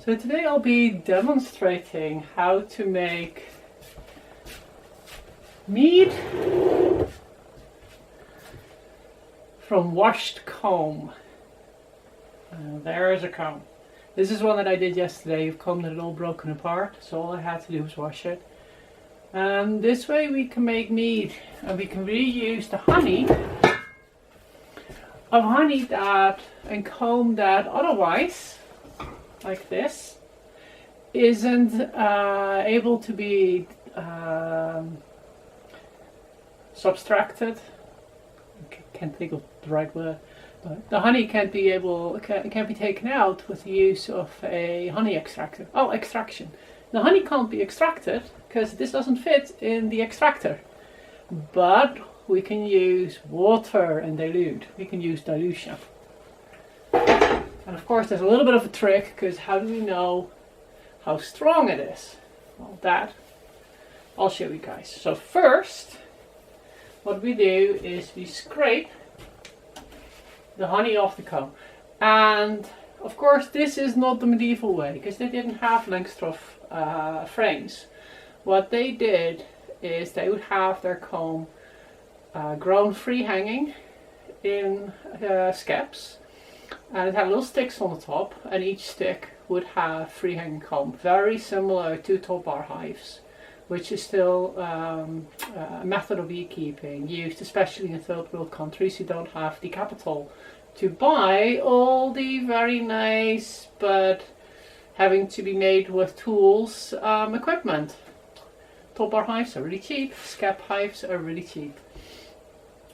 So today I'll be demonstrating how to make mead from washed comb. There is a comb. This is one that I did yesterday. You've combed it all broken apart, so all I had to do was wash it. And this way we can make mead, and we can reuse the honey that and comb that otherwise, like this, isn't able to be subtracted. Can't think of the right word. But the honey can't be taken out with the use of a honey extractor. Oh, extraction. The honey can't be extracted because this doesn't fit in the extractor. But we can use water and dilute. We can use dilution. And of course there's a little bit of a trick, because how do we know how strong it is? Well, that I'll show you guys. So first, what we do is we scrape the honey off the comb. And of course this is not the medieval way, because they didn't have Langstroth frames. What they did is they would have their comb grown free hanging in skeps, and it had little sticks on the top, and each stick would have free hanging comb, very similar to top bar hives, which is still a method of beekeeping used especially in third world countries who don't have the capital to buy all the very nice but having to be made with tools equipment. Top bar hives are really cheap, skep hives are really cheap.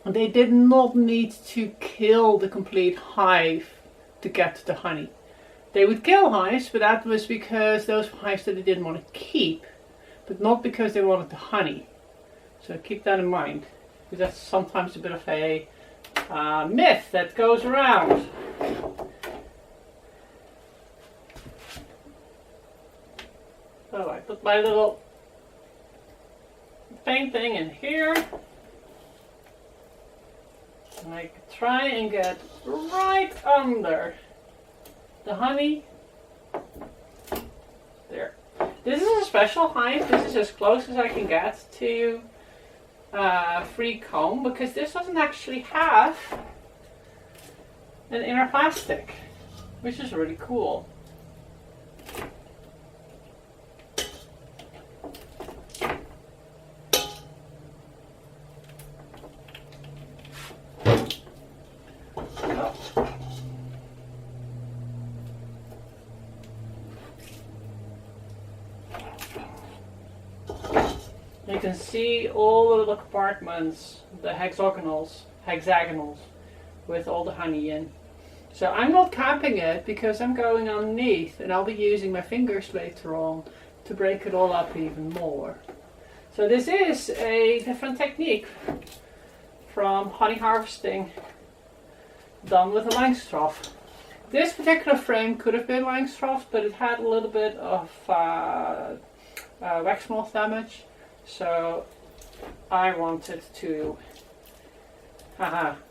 And they did not need to kill the complete hive to get the honey. They would kill hives, but that was because those hives that they didn't want to keep, but not because they wanted the honey. So keep that in mind, because that's sometimes a bit of a myth that goes around. So I put my little painting in here, and I try and get right under the honey. There. This is a special hive. This is as close as I can get to free comb, because this doesn't actually have an inner plastic, which is really cool. You can see all the little compartments, the hexagonals with all the honey in. So I'm not capping it because I'm going underneath, and I'll be using my fingers later on to break it all up even more. So this is a different technique from honey harvesting done with a Langstroth. This particular frame could have been Langstroth, but it had a little bit of wax moth damage. So I wanted to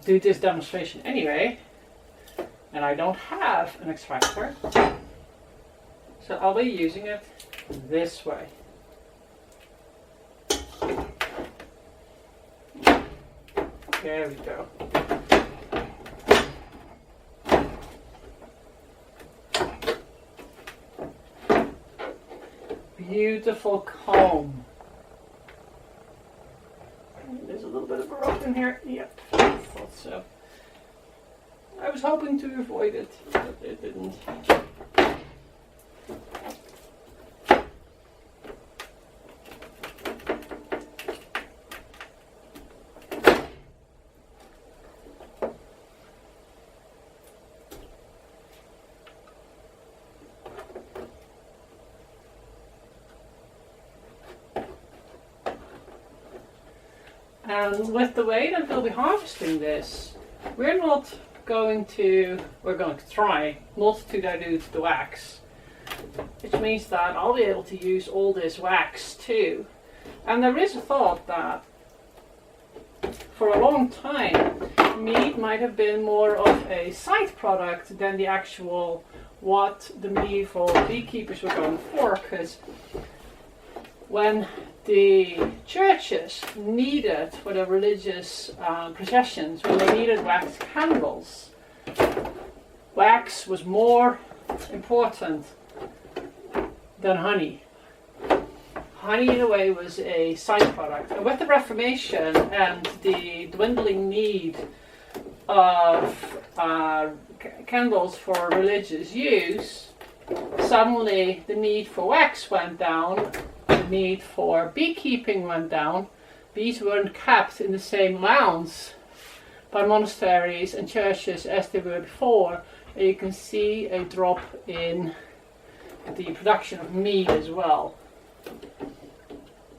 do this demonstration anyway, and I don't have an extractor, so I'll be using it this way. There we go. Beautiful comb. There's a little bit of a rope in here. Yep, I thought so. I was hoping to avoid it, but it didn't. And with the way that we'll be harvesting this, we're going to try not to dilute the wax, which means that I'll be able to use all this wax too. And there is a thought that for a long time mead might have been more of a side product than the actual what the medieval beekeepers were going for, because when the churches needed, for their religious processions, when they needed wax candles, wax was more important than honey. Honey, in a way, was a side product. And with the Reformation and the dwindling need of candles for religious use, suddenly the need for wax went down, the need for beekeeping went down. Bees weren't kept in the same mounds by monasteries and churches as they were before. And you can see a drop in the production of mead as well.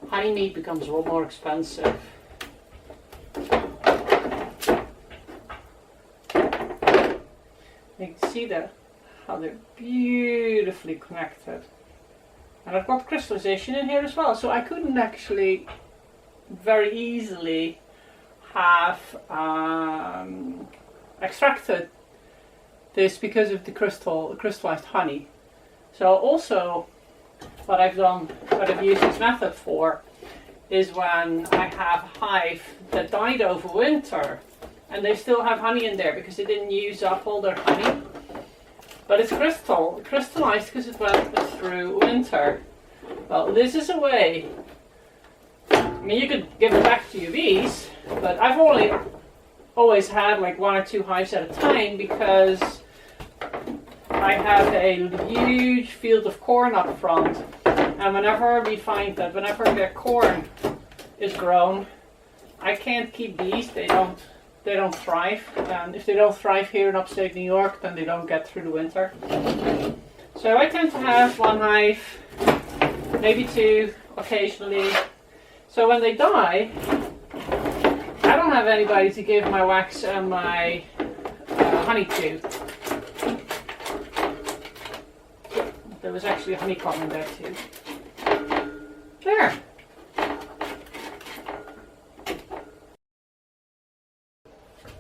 Honey mead becomes a lot more expensive. You can see how they're beautifully connected. And I've got crystallization in here as well, so I couldn't actually very easily have extracted this because of the crystallized honey. So also what I've used this method for is when I have a hive that died over winter and they still have honey in there because they didn't use up all their honey. But it's crystallized because it went through winter. Well, this is a way. I mean, you could give it back to your bees, but I've always had like 1 or 2 hives at a time because I have a huge field of corn up front, and whenever we find that whenever the corn is grown, I can't keep bees. They don't thrive, and if they don't thrive here in upstate New York, then they don't get through the winter. So I tend to have 1 hive, maybe 2 occasionally. So when they die, I don't have anybody to give my wax and my honey to. There was actually a honeycomb in there too. There.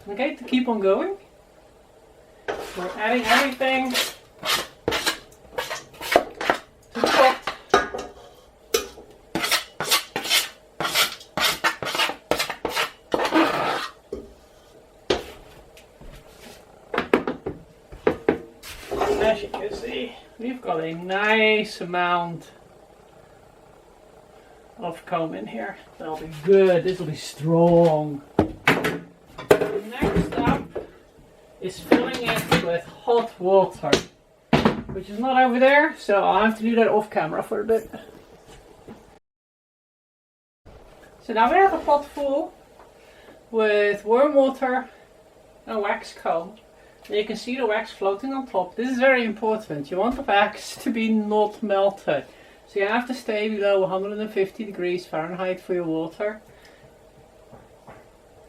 Okay, to keep on going, we're adding everything to the pot. As you can see, we've got a nice amount of comb in here. That'll be good. This will be strong. Next up is filling it with hot water, which is not over there, so I'll have to do that off camera for a bit. So now we have a pot full with warm water and wax comb. And you can see the wax floating on top. This is very important. You want the wax to be not melted. So you have to stay below 150 degrees Fahrenheit for your water.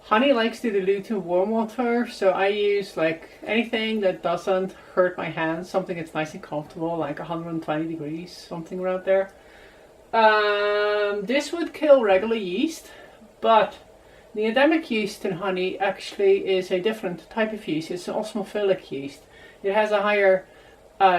Honey likes to dilute in warm water, so I use like anything that doesn't hurt my hands, something that's nice and comfortable, like 120 degrees, something around there. This would kill regular yeast, but the endemic yeast in honey actually is a different type of yeast. It's an osmophilic yeast. It has a higher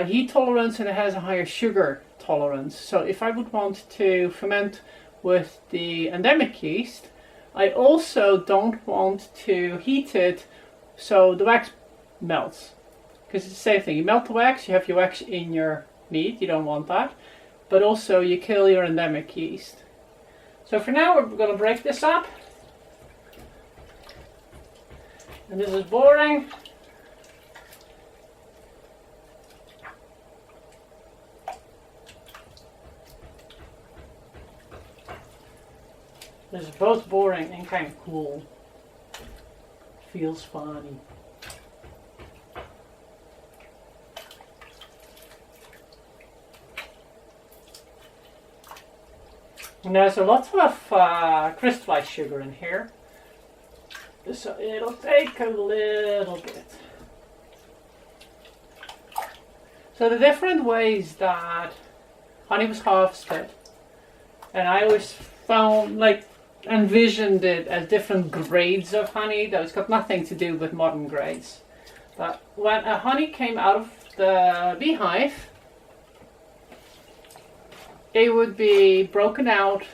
heat tolerance and it has a higher sugar tolerance. So if I would want to ferment with the endemic yeast, I also don't want to heat it so the wax melts. Because it's the same thing. You melt the wax, you have your wax in your mead, you don't want that. But also you kill your endemic yeast. So for now we're going to break this up. And this is boring. This is both boring and kind of cool. Feels funny. And there's a lot of crystallized sugar in here. So it'll take a little bit. So the different ways that honey was harvested, and I always found, like, envisioned it as different grades of honey, though it's got nothing to do with modern grades. But when a honey came out of the beehive, it would be broken out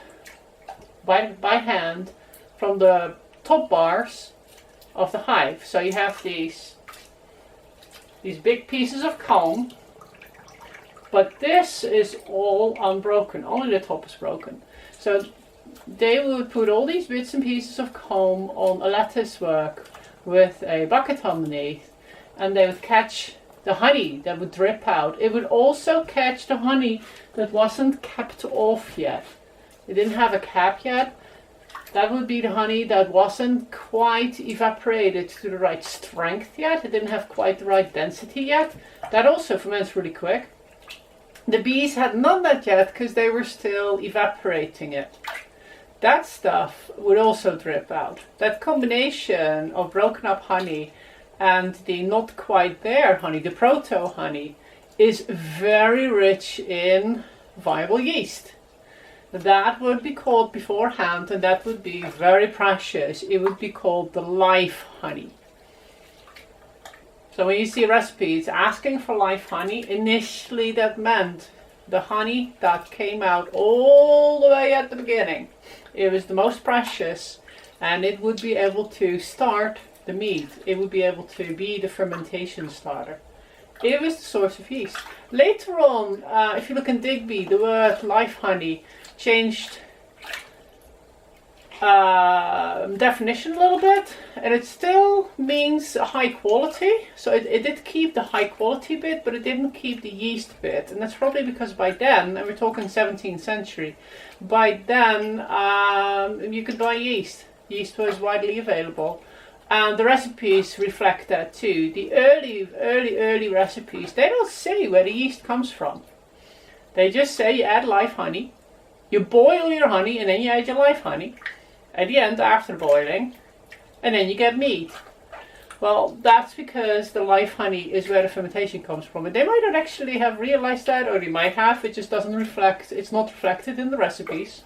by hand from the top bars of the hive. So you have these big pieces of comb, but this is all unbroken, only the top is broken. So they would put all these bits and pieces of comb on a lattice work with a bucket underneath, and they would catch the honey that would drip out. It would also catch the honey that wasn't capped off yet. It didn't have a cap yet. That would be the honey that wasn't quite evaporated to the right strength yet. It didn't have quite the right density yet. That also ferments really quick. The bees hadn't done that yet because they were still evaporating it. That stuff would also drip out. That combination of broken up honey and the not quite there honey, the proto honey, is very rich in viable yeast. That would be called beforehand, and that would be very precious. It would be called the live honey. So when you see recipes asking for live honey, initially that meant the honey that came out all the way at the beginning. It was the most precious, and it would be able to start the mead. It would be able to be the fermentation starter. It was the source of yeast. Later on, if you look in Digby, the word live honey changed definition a little bit, and it still means high quality. So it did keep the high quality bit, but it didn't keep the yeast bit, and that's probably because by then, and we're talking 17th century, by then you could buy yeast. Yeast was widely available, and the recipes reflect that too. The early recipes, they don't say where the yeast comes from. They just say you add live honey, you boil your honey, and then you add your live honey at the end after boiling, and then you get mead. Well, that's because the live honey is where the fermentation comes from. And they might not actually have realized that, or they might have, it just doesn't reflect, it's not reflected in the recipes.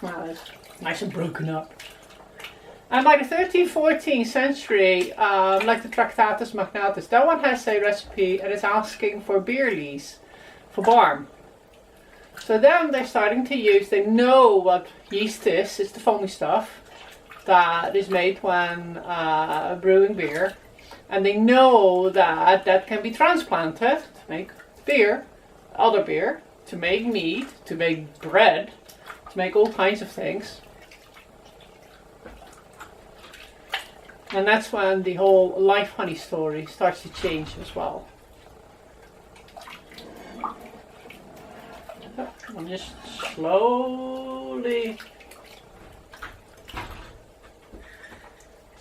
Well, it's nice and broken up. And by the 13th, 14th century, like the Tractatus Magnatus, that one has a recipe and it's asking for beer lees, for barm. So then they're starting to use, they know what yeast is. It's the foamy stuff that is made when brewing beer. And they know that that can be transplanted to make beer, other beer, to make mead, to make bread, to make all kinds of things. And that's when the whole live honey story starts to change as well. And just slowly.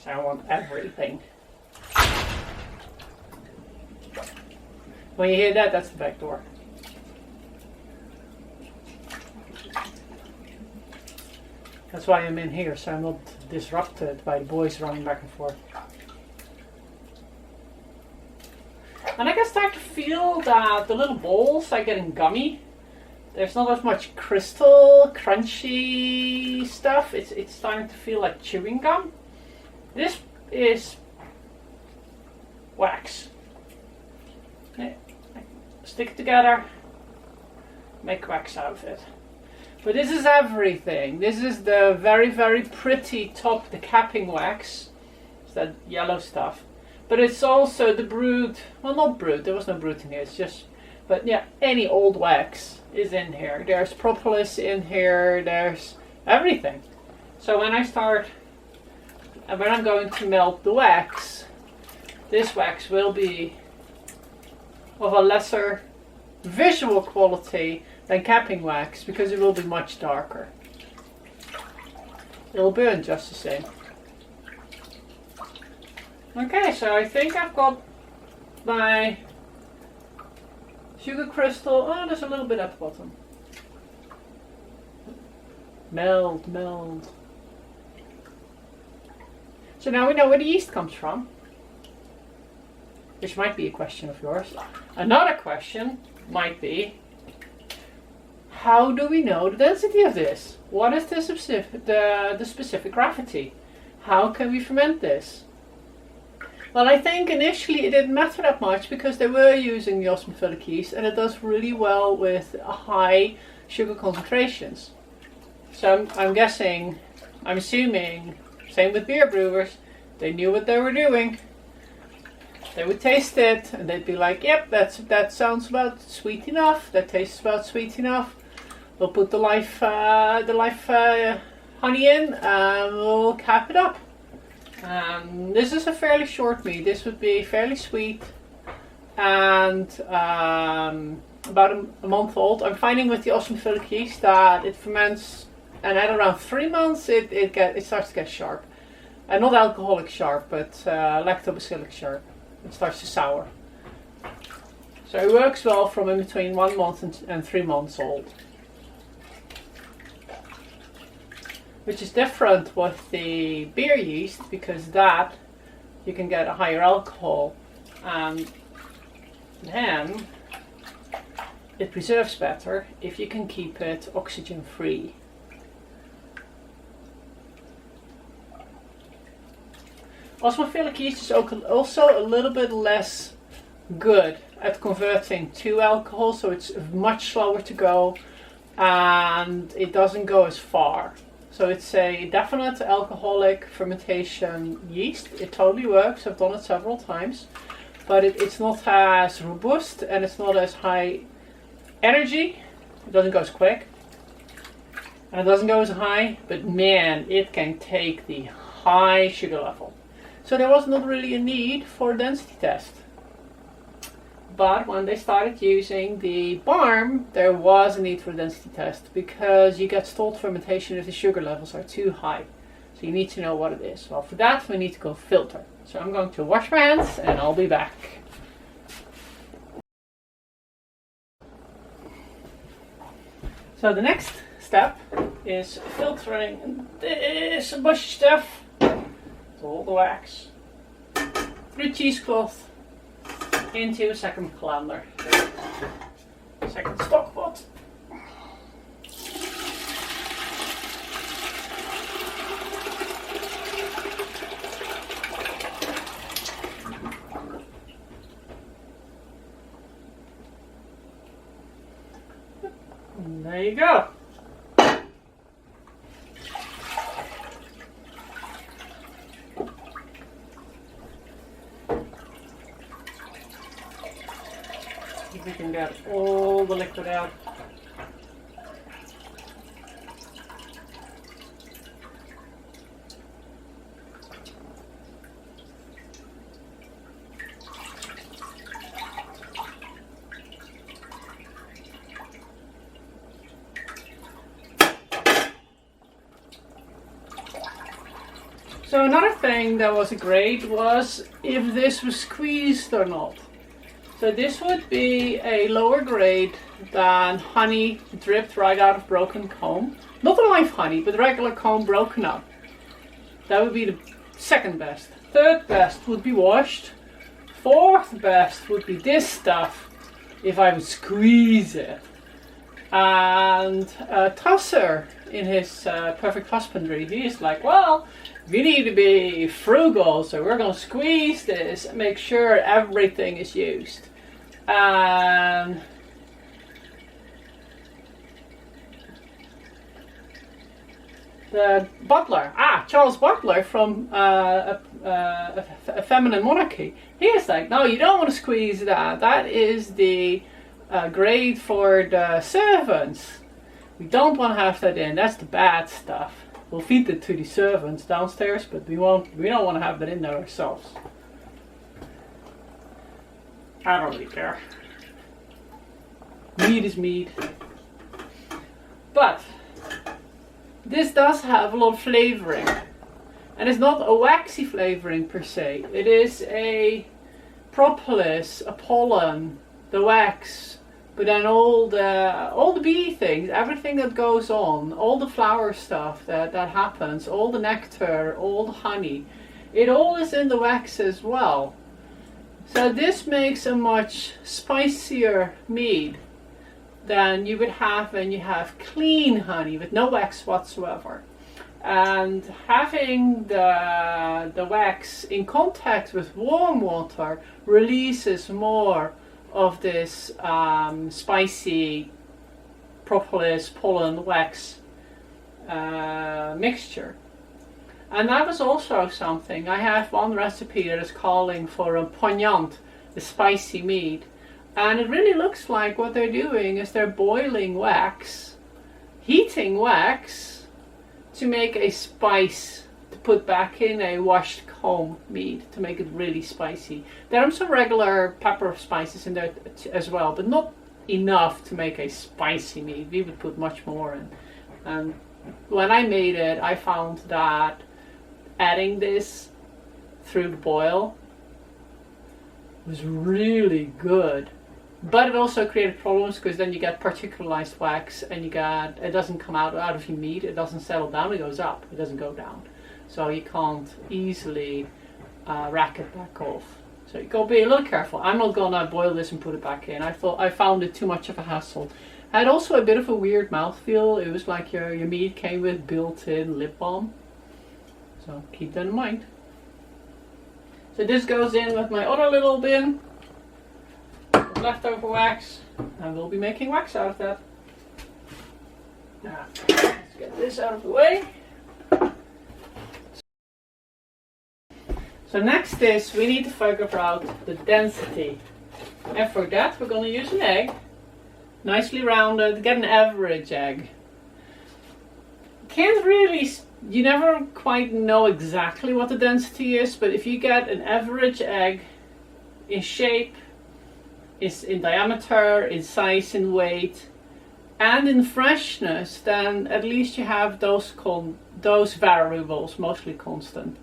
So I want everything. When you hear that, that's the back door. That's why I'm in here, so I'm not disrupted by the boys running back and forth. And I can start to feel that the little balls are getting gummy. There's not as much crystal, crunchy stuff. It's starting to feel like chewing gum. This is wax. Okay. Stick it together, make wax out of it. But this is everything. This is the very, very pretty top, the capping wax. It's that yellow stuff. But it's also the brewed, well, not brewed, there was no brewed in here, it's just, but yeah, any old wax is in here. There's propolis in here, there's everything. So when I'm going to melt the wax, this wax will be of a lesser visual quality than capping wax because it will be much darker. It'll burn just the same. Okay, so I think I've got my sugar crystal. Oh, there's a little bit at the bottom. Meld, meld. So now we know where the yeast comes from, which might be a question of yours. Another question might be, how do we know the density of this? What is the specific gravity? How can we ferment this? Well, I think initially it didn't matter that much because they were using the osmophilic yeast, and it does really well with high sugar concentrations. So I'm assuming, same with beer brewers, they knew what they were doing. They would taste it and they'd be like, yep, that sounds about sweet enough, that tastes about sweet enough. We'll put the live honey in and we'll cap it up. This is a fairly short mead. This would be fairly sweet and about a month old. I'm finding with the osmophilic yeast that it ferments, and at around 3 months it starts to get sharp. Not alcoholic sharp, but lactobacillic sharp. It starts to sour. So it works well from in between 1 month and 3 months old. Which is different with the beer yeast, because that you can get a higher alcohol, and then it preserves better if you can keep it oxygen free. Osmophilic yeast is also a little bit less good at converting to alcohol, so it's much slower to go and it doesn't go as far. So it's a definite alcoholic fermentation yeast. It totally works. I've done it several times, but it's not as robust and it's not as high energy. It doesn't go as quick and it doesn't go as high, but man, it can take the high sugar level. So there was not really a need for a density test. But when they started using the barm, there was a need for a density test, because you get stalled fermentation if the sugar levels are too high. So you need to know what it is. Well, for that we need to go filter. So I'm going to wash my hands and I'll be back. So the next step is filtering this bushy stuff, all the wax, through cheesecloth into a second colander, second stock pot. And there you go. We can get all the liquid out. So another thing that was a grade was if this was squeezed or not. So this would be a lower grade than honey dripped right out of broken comb. Not the live honey, but regular comb broken up. That would be the second best. Third best would be washed. Fourth best would be this stuff, if I would squeeze it. And Tusser, in his Perfect Husbandry, he is like, well, we need to be frugal, so we're going to squeeze this and make sure everything is used. And the butler, Charles Butler from a Feminine Monarchy, he is like, no, you don't want to squeeze that. That is the grade for the servants. We don't want to have that in. That's the bad stuff. We'll feed it to the servants downstairs, but we don't want to have that in there ourselves. I don't really care. Mead is mead. But this does have a lot of flavoring. And it's not a waxy flavoring per se. It is a propolis, a pollen, the wax, but then all the bee things, everything that goes on, all the flower stuff that happens, all the nectar, all the honey, it all is in the wax as well. So this makes a much spicier mead. than you would have when you have clean honey with no wax whatsoever. And having the wax in contact with warm water releases more of this spicy propolis pollen wax mixture. And that was also something. I have one recipe that is calling for a poignant, the spicy mead. And it really looks like what they're doing is they're boiling wax, heating wax, to make a spice to put back in a washed comb mead to make it really spicy. There are some regular pepper spices in there as well, but not enough to make a spicy mead. We would put much more in. And when I made it, I found that adding this through the boil was really good. But it also created problems because then you get particularized wax and it doesn't come out of your meat, it doesn't settle down, it goes up, it doesn't go down. So you can't easily rack it back off. So you gotta be a little careful. I'm not gonna boil this and put it back in. I found it too much of a hassle. Had also a bit of a weird mouthfeel. It was like your meat came with built-in lip balm. So keep that in mind. So this goes in with my other little bin. Leftover wax, and we'll be making wax out of that. Now, let's get this out of the way. So next is we need to figure out the density, and for that we're going to use an egg, nicely rounded. Get an average egg. Can't really, you never quite know exactly what the density is, but if you get an average egg in shape, is in diameter, in size, in weight, and in freshness, then at least you have those variables mostly constant.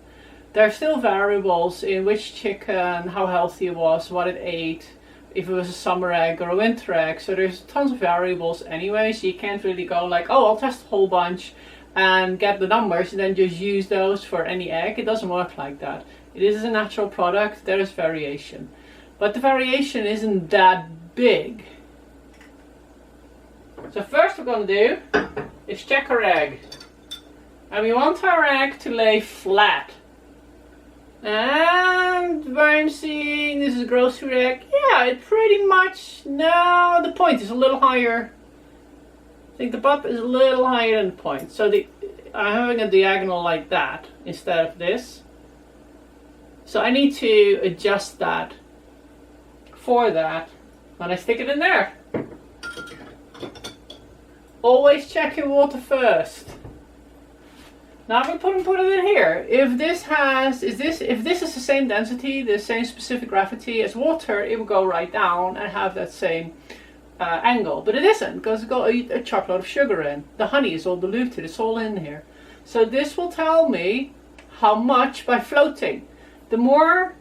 There are still variables in which chicken, how healthy it was, what it ate, if it was a summer egg or a winter egg. So there's tons of variables anyway, so you can't really go like, oh, I'll test a whole bunch and get the numbers and then just use those for any egg. It doesn't work like that. It is a natural product, there is variation. But the variation isn't that big. So first we're going to do is check our egg. And we want our egg to lay flat. And where I'm seeing this is a grocery egg, yeah, it pretty much, no, the point is a little higher. I think the butt is a little higher than the point. So I'm having a diagonal like that instead of this. So I need to adjust that. For that, when I stick it in there. Always check your water first. Now I'm going to put it in here. If this is the same density, the same specific gravity as water, it will go right down and have that same angle. But it isn't, because it's got a chocolate of sugar in. The honey is all diluted, it's all in here. So this will tell me how much by floating. The more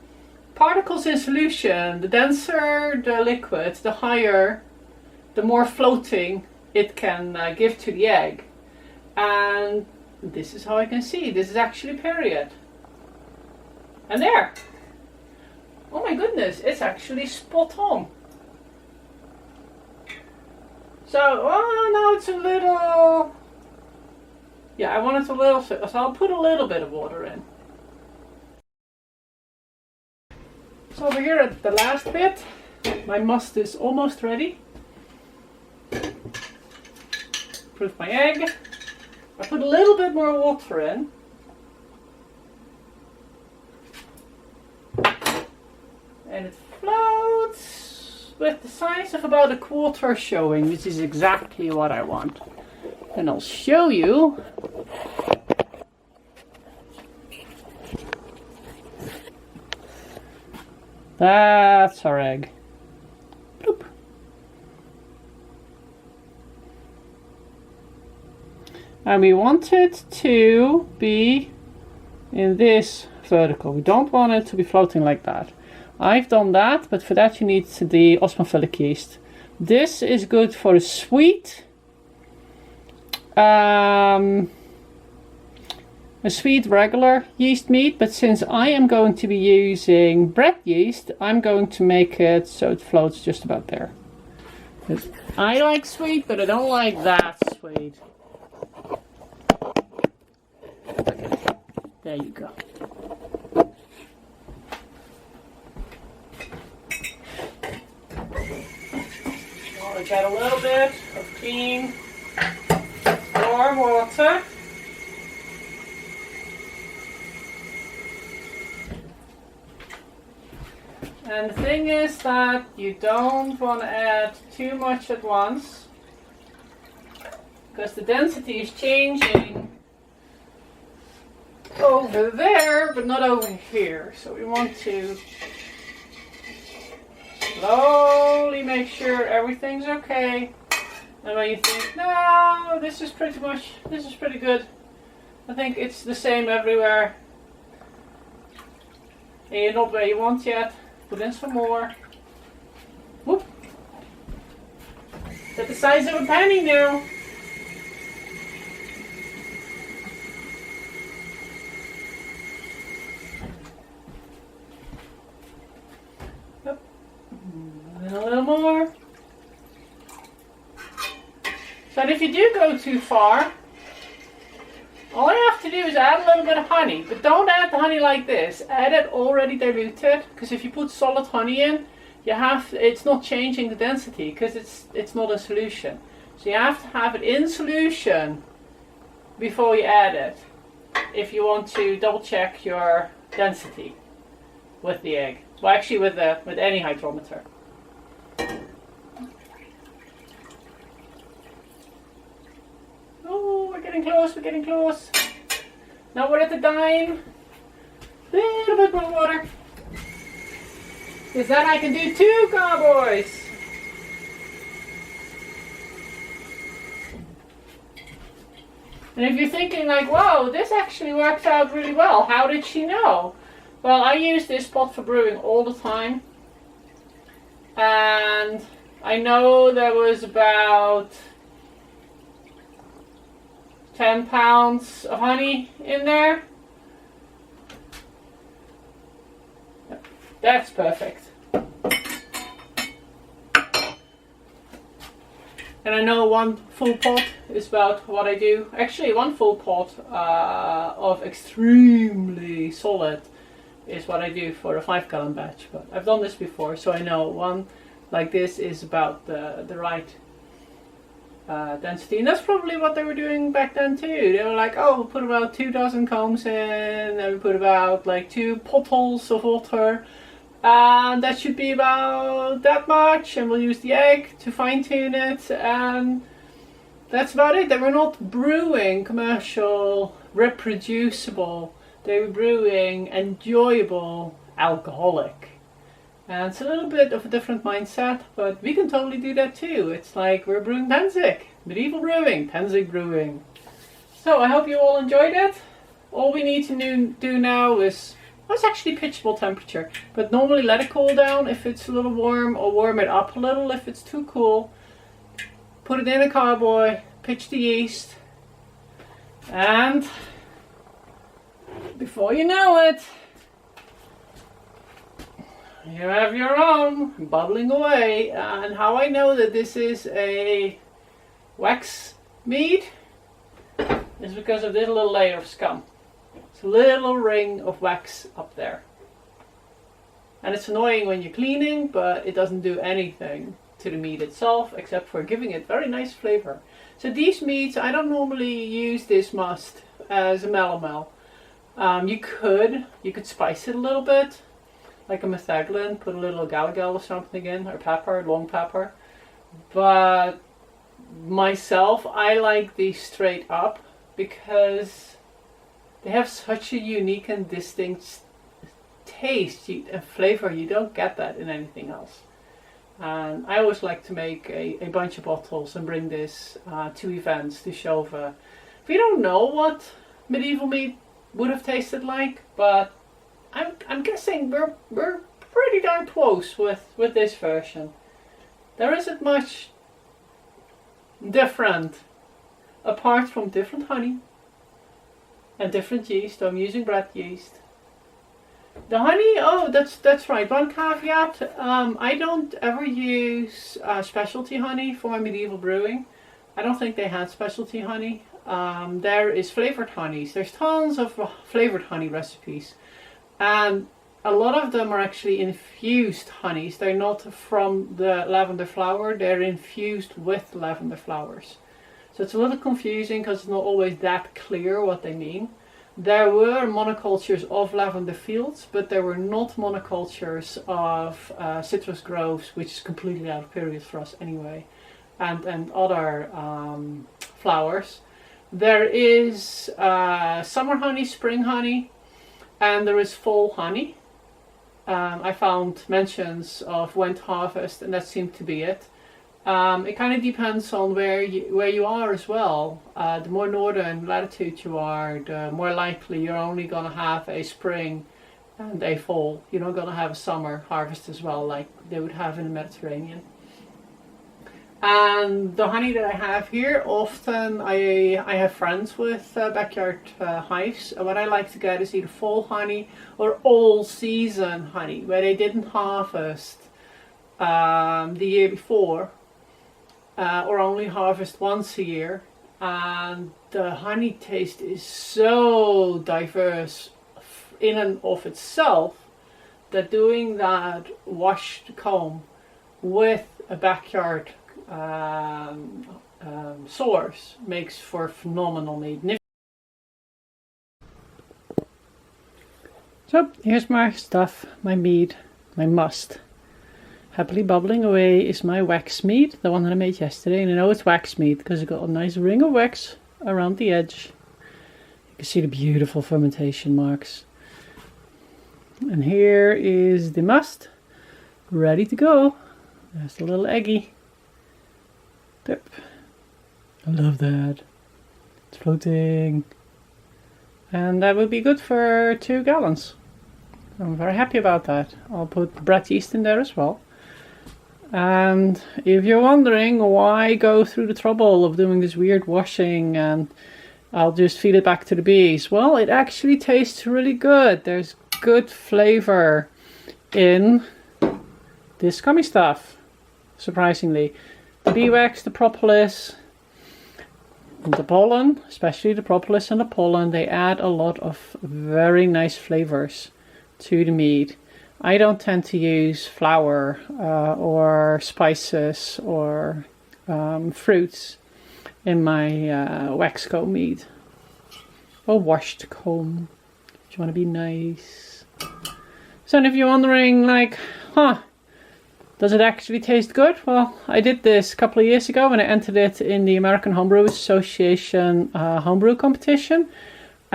particles in solution, the denser the liquid, the higher, the more floating it can give to the egg. And this is how I can see. This is actually period. And there. Oh my goodness, it's actually spot on. So, oh no, it's a little, yeah, I want it a little, so I'll put a little bit of water in. So over here at the last bit, my must is almost ready. Proof my egg. I put a little bit more water in. And it floats with the size of about a quarter showing, which is exactly what I want. And I'll show you. That's our egg. Bloop. And we want it to be in this vertical. We don't want it to be floating like that. I've done that, but for that you need the osmophilic yeast. This is good for a sweet, regular yeast mead, but since I am going to be using bread yeast, I'm going to make it so it floats just about there. I like sweet, but I don't like that sweet. Okay, there you go. I got a little bit of clean warm water. And the thing is that you don't want to add too much at once, because the density is changing over there but not over here. So we want to slowly make sure everything's okay. And when you think, no, this is pretty good, I think it's the same everywhere, and you're not where you want yet, put in some more. Whoop. At the size of a penny now. Yep. And a little more. So if you do go too far, all you have to do is add a little bit of honey, but don't add the honey like this. Add it already diluted, because if you put solid honey in, it's not changing the density, because it's not a solution. So you have to have it in solution before you add it, if you want to double check your density with the egg. Well, actually with any hydrometer. Oh, we're getting close. Now we're at the dime. Little bit more water. Because then I can do 2 cowboys. And if you're thinking like, whoa, this actually worked out really well. How did she know? Well, I use this pot for brewing all the time. And I know there was about 10 pounds of honey in there. That's perfect. And I know 1 full pot is about what I do. Actually, 1 full pot of extremely solid is what I do for a 5-gallon batch. But I've done this before, so I know 1 like this is about the right density. And that's probably what they were doing back then too. They were like, oh, we'll put about 2 dozen combs in, and we put about like 2 potholes of water. And that should be about that much, and we'll use the egg to fine tune it, and that's about it. They were not brewing commercial, reproducible, they were brewing enjoyable alcoholic. And it's a little bit of a different mindset, but we can totally do that too. It's like we're brewing Pennsic, medieval brewing, Pennsic brewing. So I hope you all enjoyed it. All we need to do now is, well, it's actually pitchable temperature, but normally let it cool down if it's a little warm, or warm it up a little if it's too cool. Put it in a carboy, pitch the yeast, and before you know it, you have your own bubbling away. And how I know that this is a wax mead is because of this little layer of scum. It's a little ring of wax up there. And it's annoying when you're cleaning, but it doesn't do anything to the mead itself except for giving it very nice flavor. So these meads, I don't normally use this must as a melomel. You could spice it a little bit, like a metheglin, put a little galligal or something in, or pepper, long pepper. But myself, I like these straight up because they have such a unique and distinct taste and flavor. You don't get that in anything else. And I always like to make a bunch of bottles and bring this to events to show over. We don't know what medieval mead would have tasted like, but I'm guessing we're pretty darn close with this version. There isn't much different apart from different honey and different yeast. I'm using bread yeast. The honey, oh, that's right. One caveat, I don't ever use specialty honey for my medieval brewing. I don't think they had specialty honey. There is flavored honeys. There's tons of flavored honey recipes. And a lot of them are actually infused honeys. They're not from the lavender flower. They're infused with lavender flowers. So it's a little confusing because it's not always that clear what they mean. There were monocultures of lavender fields, but there were not monocultures of citrus groves, which is completely out of period for us anyway, and other flowers. There is summer honey, spring honey, and there is fall honey. I found mentions of when to harvest, and that seemed to be it. It kind of depends on where you are as well. The more northern latitude you are, the more likely you're only going to have a spring and a fall. You're not going to have a summer harvest as well, like they would have in the Mediterranean. And the honey that I have here, often I have friends with backyard hives. And what I like to get is either fall honey or all season honey, where they didn't harvest the year before. Or only harvest once a year, and the honey taste is so diverse in and of itself that doing that washed comb with a backyard source makes for phenomenal mead. So here's my stuff, my mead, my must. Happily bubbling away is my wax mead, the one that I made yesterday. And I know it's wax mead because it got a nice ring of wax around the edge. You can see the beautiful fermentation marks. And here is the must, ready to go. There's the little eggy. Pip. I love that. It's floating. And that will be good for 2 gallons. I'm very happy about that. I'll put bread yeast in there as well. And if you're wondering why go through the trouble of doing this weird washing and I'll just feed it back to the bees, well, it actually tastes really good. There's good flavor in this gummy stuff, surprisingly. The beeswax, the propolis, the pollen, especially the propolis and the pollen, they add a lot of very nice flavors to the mead. I don't tend to use flour or spices or fruits in my wax comb mead. Or washed comb, if you want to be nice. So if you're wondering, like, does it actually taste good? Well, I did this a couple of years ago when I entered it in the American Homebrew Association homebrew competition.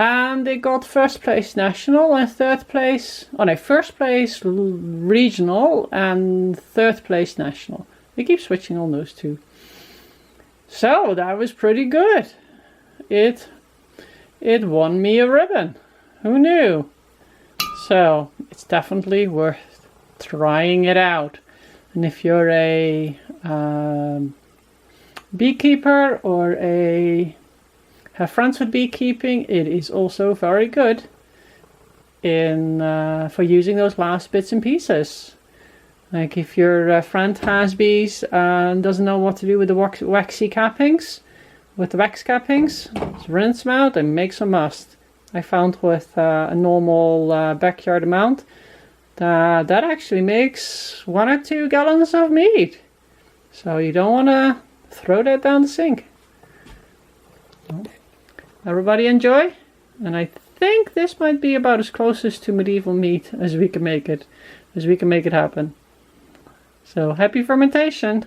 And they got first place national and first place regional and third place national. They keep switching on those two. So that was pretty good. It won me a ribbon. Who knew? So it's definitely worth trying it out. And if you're a beekeeper or have friends with beekeeping, it is also very good for using those last bits and pieces. Like if your friend has bees and doesn't know what to do with the waxy cappings, with the wax cappings, just rinse them out and make some must. I found with a normal backyard amount that actually makes 1 or 2 gallons of mead. So you don't want to throw that down the sink. Everybody enjoy, and I think this might be about as closest to medieval mead as we can make it happen. So happy fermentation!